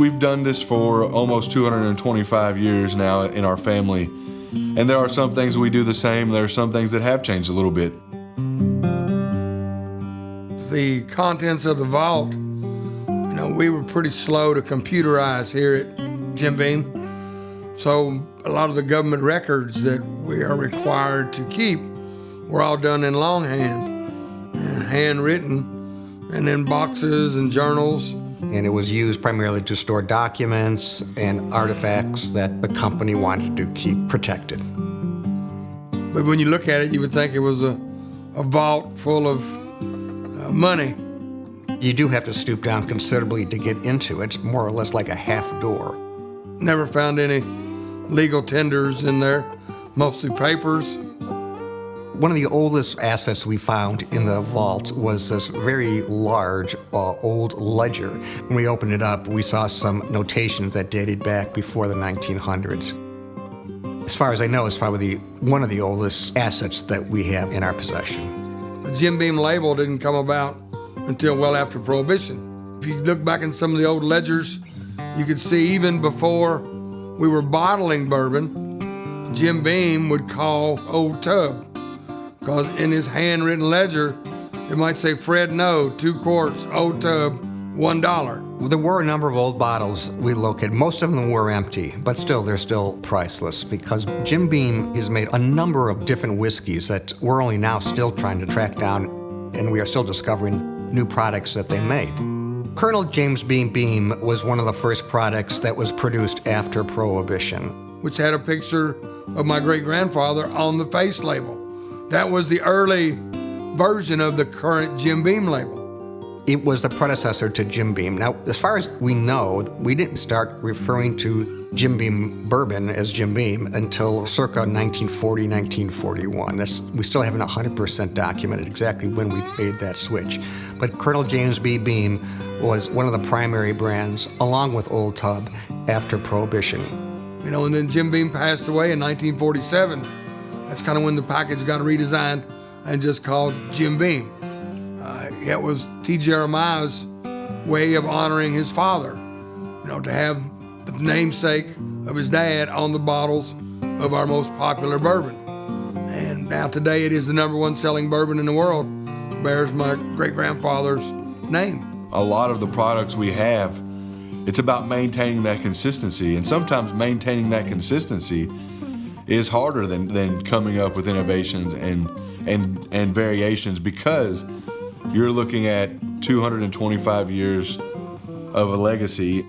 We've done this for almost 225 years now in our family, and there are some things we do the same. There are some things that have changed a little bit. The contents of the vault, we were pretty slow to computerize here at Jim Beam. So a lot of the government records that we are required to keep were all done in longhand and handwritten, and in boxes and journals. And it was used primarily to store documents and artifacts that the company wanted to keep protected. But when you look at it, you would think it was a vault full of money. You do have to stoop down considerably to get into it. It's more or less like a half door. Never found any legal tenders in there, mostly papers. One of the oldest assets we found in the vault was this very large old ledger. When we opened it up, we saw some notations that dated back before the 1900s. As far as I know, it's probably one of the oldest assets that we have in our possession. The Jim Beam label didn't come about until well after Prohibition. If you look back in some of the old ledgers, you could see even before we were bottling bourbon, Jim Beam would call Old Tub, because in his handwritten ledger, it might say Fred No, 2 quarts, Old Tub, $1. There were a number of old bottles we located. Most of them were empty, but still, they're still priceless because Jim Beam has made a number of different whiskeys that we're only now still trying to track down, and we are still discovering new products that they made. Colonel James Beam was one of the first products that was produced after Prohibition, which had a picture of my great-grandfather on the face label. That was the early version of the current Jim Beam label. It was the predecessor to Jim Beam. Now, as far as we know, we didn't start referring to Jim Beam bourbon as Jim Beam until circa 1940, 1941. We still haven't 100% documented exactly when we made that switch. But Colonel James B. Beam was one of the primary brands, along with Old Tub, after Prohibition. And then Jim Beam passed away in 1947. That's kind of when the package got redesigned and just called Jim Beam. It was T. Jeremiah's way of honoring his father, to have the namesake of his dad on the bottles of our most popular bourbon. And now today it is the #1 selling bourbon in the world, bears my great-grandfather's name. A lot of the products we have, it's about maintaining that consistency, and sometimes maintaining that consistency is harder than coming up with innovations and variations, because you're looking at 225 years of a legacy.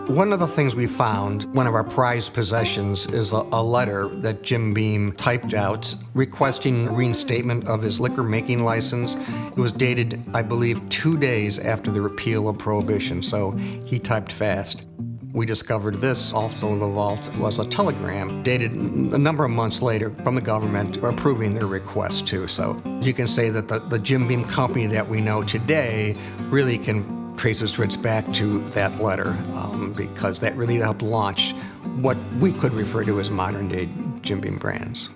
One of the things we found, one of our prized possessions, is a letter that Jim Beam typed out requesting reinstatement of his liquor making license. It was dated, I believe, 2 days after the repeal of Prohibition, so he typed fast. We discovered this also in the vault was a telegram dated a number of months later from the government approving their request too. So you can say that the Jim Beam company that we know today really can trace its roots back to that letter because that really helped launch what we could refer to as modern day Jim Beam brands.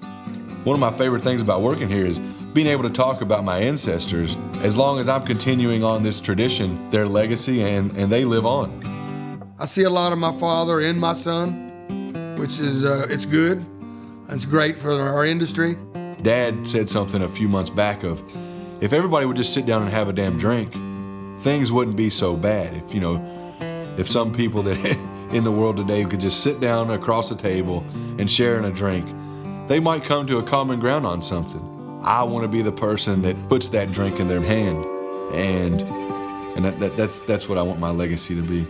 One of my favorite things about working here is being able to talk about my ancestors. As long as I'm continuing on this tradition, their legacy, and they live on. I see a lot of my father in my son, which is, it's good. It's great for our industry. Dad said something a few months back of, if everybody would just sit down and have a damn drink, things wouldn't be so bad. If some people that in the world today could just sit down across the table and share in a drink, they might come to a common ground on something. I want to be the person that puts that drink in their hand, and that's what I want my legacy to be.